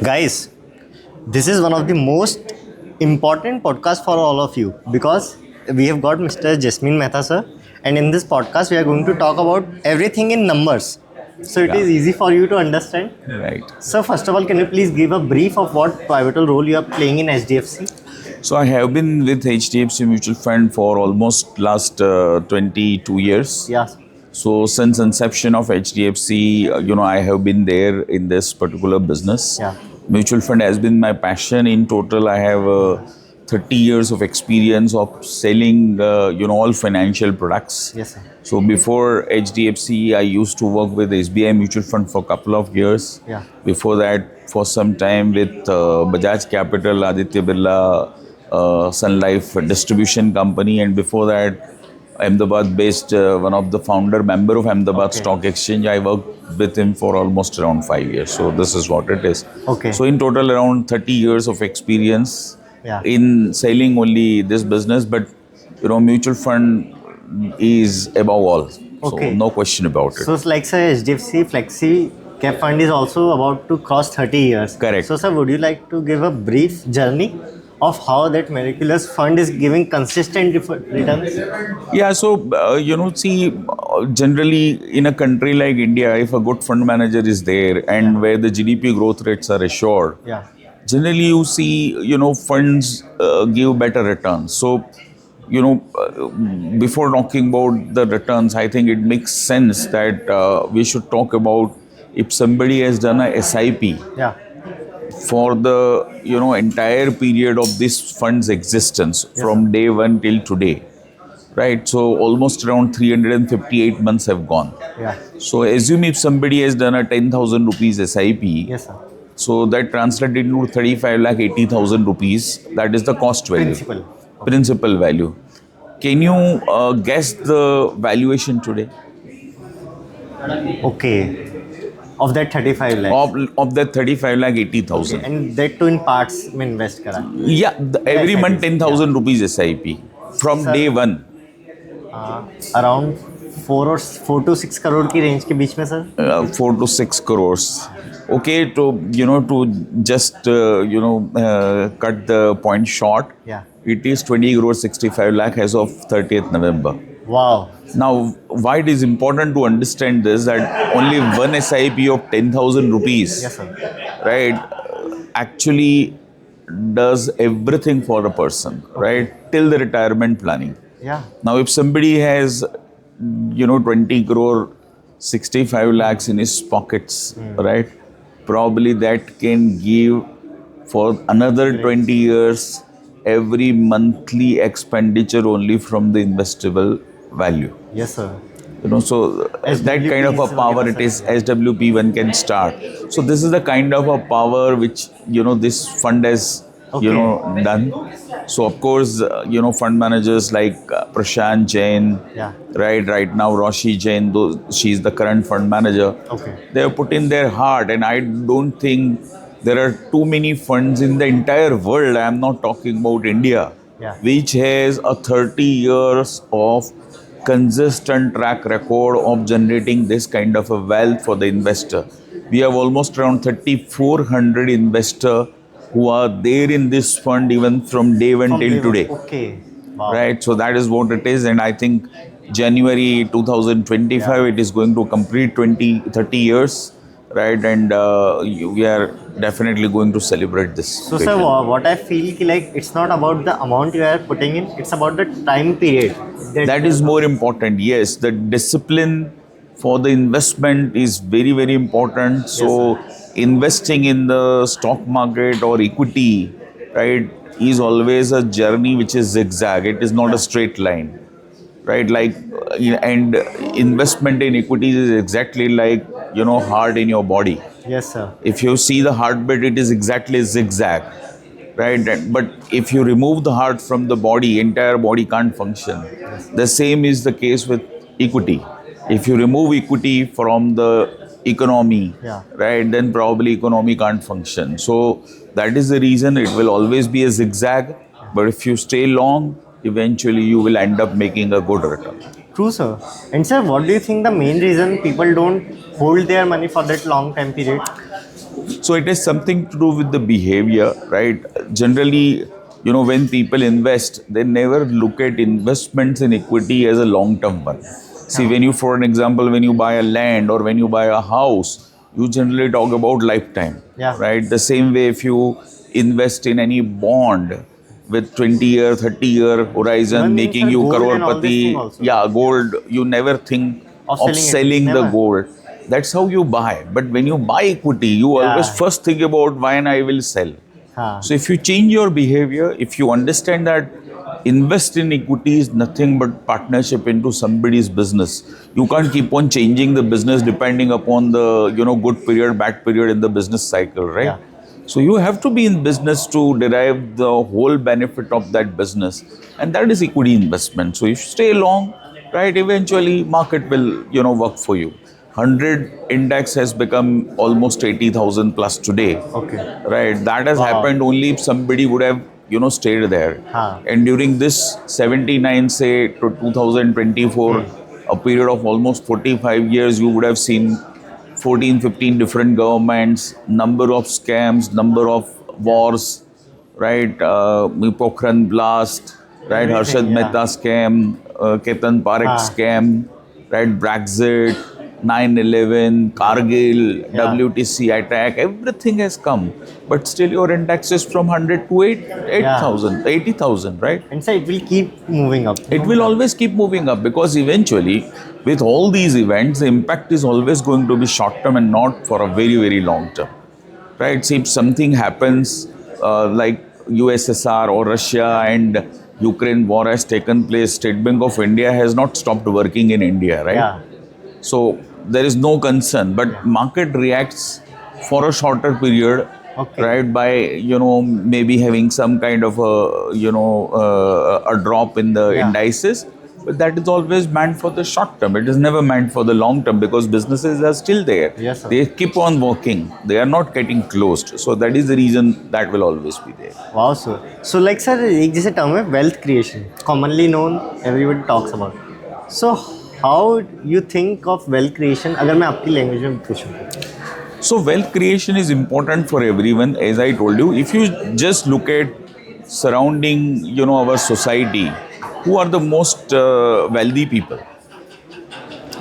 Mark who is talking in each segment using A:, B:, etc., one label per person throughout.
A: Guys, this is one of the most important podcasts for all of you because we have got Mr. Jasmine Mehta sir, and in this podcast we are going to talk about everything in numbers. So it is easy for you to understand.
B: Right.
A: So first of all, can you please give a brief of what pivotal role you are playing in HDFC?
B: So I have been with HDFC Mutual Fund for almost last 22 years.
A: Yes.
B: So since inception of HDFC, I have been there in this particular business.
A: Yeah.
B: Mutual fund has been my passion. In total, I have 30 years of experience of selling, all financial products.
A: Yes, sir.
B: So before HDFC, I used to work with SBI Mutual Fund for a couple of years.
A: Yeah.
B: Before that, for some time with Bajaj Capital, Aditya Birla, Sun Life Distribution Company, and before that, Ahmedabad-based one of the member of Ahmedabad Stock Exchange. I worked with him for almost around 5 years. So this is what it is.
A: Okay.
B: So in total, around 30 years of experience
A: Yeah.
B: in selling only this business, but mutual fund is above all.
A: Okay.
B: So no question about it.
A: So it's like sir, HDFC Flexi Cap Fund is also about to cross 30 years.
B: Correct.
A: So sir, would you like to give a brief journey of how that miraculous fund is giving consistent returns?
B: Yeah, so, generally in a country like India, if a good fund manager is there and where the GDP growth rates are assured,
A: Yeah.
B: generally you see, funds give better returns. So, before talking about the returns, I think it makes sense that we should talk about if somebody has done a SIP
A: Yeah.
B: for the entire period of this fund's existence from day one till today, right? So almost around 358 months have gone.
A: Yeah.
B: So assume if somebody has done a 10,000 rupees SIP,
A: Yes, sir.
B: so that translated into 35,80,000 rupees. That is the cost value. Principal value. Can you guess the valuation today?
A: Okay. Of that 35 lakhs.
B: Of that 35,80,000.
A: And that too in parts में invest करा.
B: Yeah, every
A: SIP.
B: month 10,000 rupees SIP from
A: Sir.
B: day one.
A: Around 4 to 6 crore की range के बीच में sir.
B: 4 to 6 crores. Okay, to just cut the point short.
A: Yeah.
B: It is 20 crores 65 lakh as of 30th November.
A: Wow.
B: Now, why it is important to understand this, that only one SIP of 10,000 rupees,
A: Yes, sir.
B: right, actually does everything for a person, right, till the retirement planning.
A: Yeah.
B: Now, if somebody has, 20 crore 65 lakhs in his pockets, right, probably that can give for another 20 years every monthly expenditure only from the investable value.
A: Yes, sir.
B: So that kind of a
A: SWP
B: power it is, SWP one can start. So this is the kind of a power which, this fund has, done. So of course, fund managers like Prashant Jain,
A: Yeah.
B: right now Roshi Jain, though she's the current fund manager.
A: Okay.
B: They have put in their heart, and I don't think there are too many funds in the entire world. I am not talking about India,
A: Yeah.
B: which has a 30 years of consistent track record of generating this kind of a wealth for the investor. We have almost around 3,400 investors who are there in this fund even from day one
A: From
B: till
A: day one.
B: today.
A: Okay. Wow.
B: Right, so that is what it is, and I think January 2025 it is going to complete 30 years, right, and we are definitely going to celebrate this.
A: So sir, what I feel ki like it's not about the amount you are putting in, it's about the time period.
B: That is more important. Yes, the discipline for the investment is very, very important. So investing in the stock market or equity, right, is always a journey which is zigzag. It is not a straight line, right? Like, and investment in equities is exactly like, heart in your body.
A: Yes, sir.
B: If you see the heartbeat, it is exactly zigzag, right? But if you remove the heart from the body, entire body can't function. The same is the case with equity. If you remove equity from the economy, right, then probably economy can't function. So that is the reason it will always be a zigzag. But if you stay long, eventually you will end up making a good return.
A: True, sir. And sir, what do you think the main reason people don't hold their money for that long time period?
B: So it has something to do with the behavior, right? Generally, when people invest, they never look at investments in equity as a long-term one. See, for an example, when you buy a land or when you buy a house, you generally talk about lifetime, right? The same way if you invest in any bond with 20-year, 30-year horizon,
A: Even
B: making
A: sir,
B: you
A: gold and all this thing
B: crorepati,
A: also.
B: gold, you never think
A: Of
B: of
A: selling
B: selling
A: it.
B: the
A: Never.
B: gold. That's how you buy. But when you buy equity, you always first think about when I will sell. So if you change your behavior, if you understand that invest in equity is nothing but partnership into somebody's business. You can't keep on changing the business depending upon the good period, bad period in the business cycle, right?
A: Yeah.
B: So you have to be in business to derive the whole benefit of that business, and that is equity investment. So if you stay long, right, eventually market will work for you. 100 index has become almost 80,000 plus today.
A: Okay.
B: Right, that has happened only if somebody would have stayed there. And during this 79 say to 2024, a period of almost 45 years, you would have seen 14, 15 different governments, number of scams, number of wars, right? Pokhran blast, right?
A: Everything,
B: Harshad Mehta scam, Ketan Parekh scam, right? Brexit, 9/11, Kargil, WTC attack, everything has come. But still your index is from 100 to 8,000, 80,000, right?
A: And so it will keep moving up.
B: It will always keep moving up because eventually, with all these events, the impact is always going to be short term and not for a very, very long term. Right? See, if something happens like USSR or Russia and Ukraine war has taken place, State Bank of India has not stopped working in India, right?
A: Yeah.
B: So there is no concern, but market reacts for a shorter period, right? By maybe having some kind of a drop in the indices, but that is always meant for the short term. It is never meant for the long term because businesses are still there.
A: Yes, sir.
B: They keep on working. They are not getting closed. So that is the reason that will always be there.
A: Wow, sir. So like sir, एक जैसे term है wealth creation, commonly known, everybody talks about. So how you think of wealth creation? अगर मैं आपकी language में पूछूँ.
B: So wealth creation is important for everyone. As I told you, if you just look at surrounding, our society, who are the most wealthy people?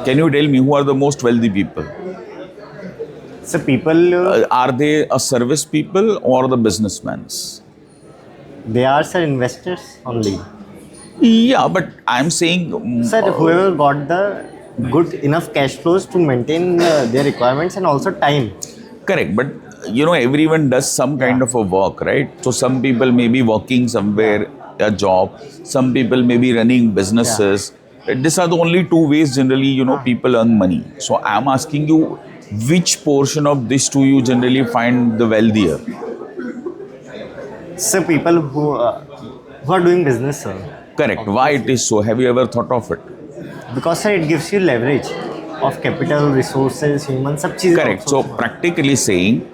B: Can you tell me who are the most wealthy people?
A: So people,
B: Are they a service people or the businessmen?
A: they are sir investors only.
B: Yeah, but I'm saying...
A: Sir, whoever got the good enough cash flows to maintain their requirements and also time.
B: Correct, but everyone does some kind of a work, right? So some people may be working somewhere, a job. Some people may be running businesses. These are the only two ways generally, people earn money. So I'm asking you, which portion of these two you generally find the wealthier?
A: So people who are doing business, sir.
B: Correct. Why it is so? Have you ever thought of it?
A: Because sir, it gives you leverage of capital, resources, human, सब चीजें.
B: Correct. So practically saying,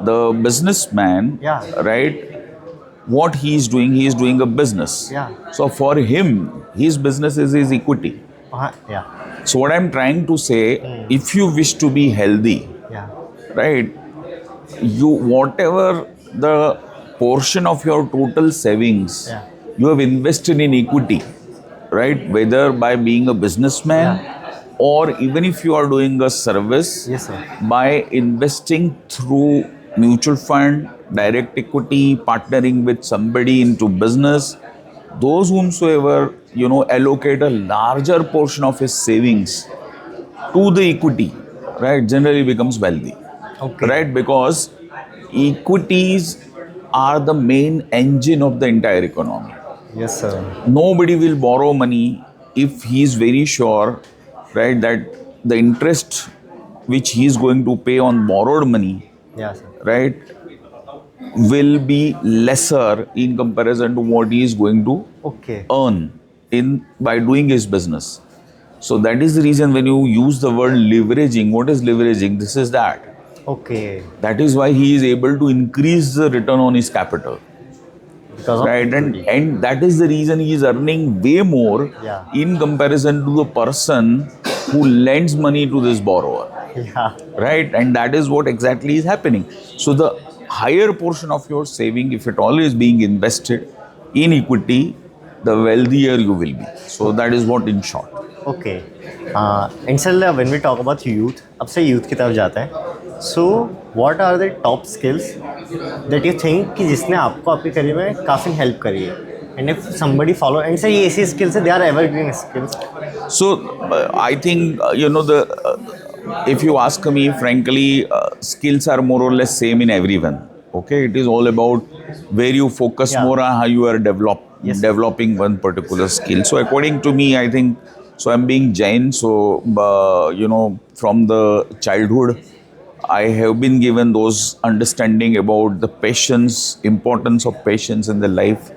B: the businessman, right? What he is doing a business.
A: Yeah.
B: So for him, his business is his equity.
A: Yeah.
B: So what I'm trying to say, if you wish to be healthy, right? Whatever the portion of your total savings you have invested in equity, right? Whether by being a businessman or even if you are doing a service, by investing through mutual fund, direct equity, partnering with somebody into business, those whomsoever, allocate a larger portion of his savings to the equity, right, generally becomes wealthy, right? Because equities are the main engine of the entire economy.
A: Yes, sir.
B: Nobody will borrow money if he is very sure, right, that the interest which he is going to pay on borrowed money, right, will be lesser in comparison to what he is going to earn by doing his business. So that is the reason when you use the word leveraging, what is leveraging? This is that. That is why he is able to increase the return on his capital. Right, and that is the reason he is earning way more in comparison to the person who lends money to this borrower.
A: Yeah.
B: right? And that is what exactly is happening. So the higher portion of your saving, if it all is being invested in equity, the wealthier you will be. So that is what in short.
A: Okay. And sir, when we talk about youth, अब से youth की तरफ जाते हैं. So, what are the top skills that you think कि जिसने आपको आपके करियर में काफ़ी हेल्प करी है? And if somebody follow, and say ये ऐसी skills है, they are evergreen skills.
B: So I think if you ask me frankly, skills are more or less same in everyone. Okay, it is all about where you focus
A: Yeah.
B: more on how you are
A: Yes.
B: developing one particular skill. So according to me, I think so. I'm being Jain, so from the childhood, I have been given those understanding about the patience, importance of patience in the life,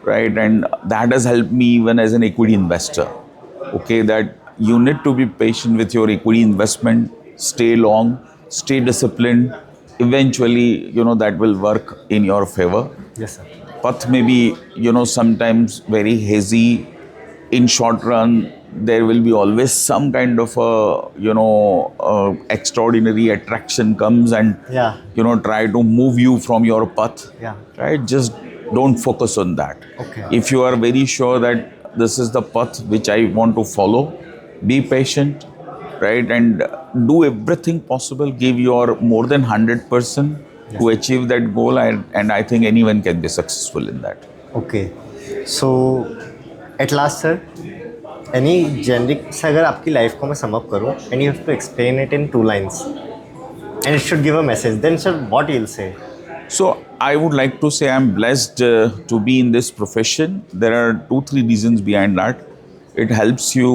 B: right? And that has helped me even as an equity investor. Okay, that you need to be patient with your equity investment, stay long, stay disciplined. Eventually, that will work in your favor.
A: Yes, sir.
B: Path may be, sometimes very hazy. In short run, there will be always some kind of extraordinary attraction comes and,
A: Yeah.
B: try to move you from your path.
A: Yeah.
B: Right? Just don't focus on that.
A: Okay.
B: If you are very sure that this is the path which I want to follow, be patient, right? And do everything possible, give your more than 100% to achieve that goal. And I think anyone can be successful in that.
A: Okay. So, at last, sir, any generic से अगर आपकी life को मैं sum up करूँ and you have to explain it in 2 lines and it should give a message, then sir, what you'll say?
B: So I would like to say I'm blessed to be in this profession. There are 2-3 reasons behind that. It helps you,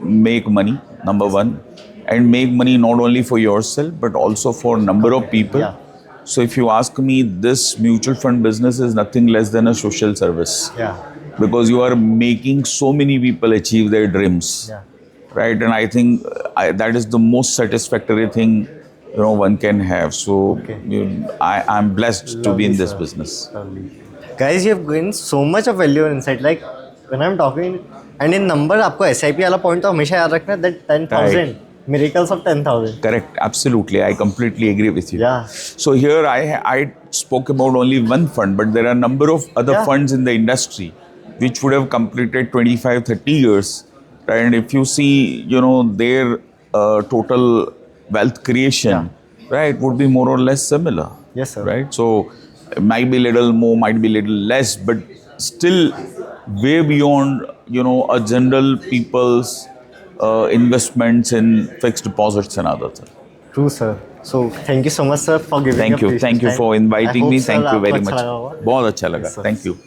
B: make money, number one, and make money not only for yourself but also for number of people.
A: Yeah.
B: So if you ask me, this mutual fund business is nothing less than a social service.
A: Yeah.
B: Because you are making so many people achieve their dreams.
A: Yeah.
B: Right? And I think that is the most satisfactory thing one can have. So I'm blessed to be in this
A: sir.
B: business.
A: Lovely. Guys, you have gained so much of value and insight. Like when I'm talking, and in number, आपको SIP वाला point तो हमेशा याद रखना, that 10,000 miracles of 10,000.
B: Correct. Absolutely. I completely agree with you.
A: Yeah.
B: So here I spoke about only one fund, but there are a number of other funds in the industry which would have completed 25, 30 years. Right? And if you see, their total wealth creation, right, would be more or less similar.
A: Yes, sir.
B: Right? So it might be little more, might be little less, but still way beyond, a general people's investments in fixed deposits and other things.
A: True, sir. So thank you so much, sir, for giving.
B: Thank you for inviting me. Thank you very much. बहुत अच्छा लगा.
A: Yes, sir.
B: Thank you.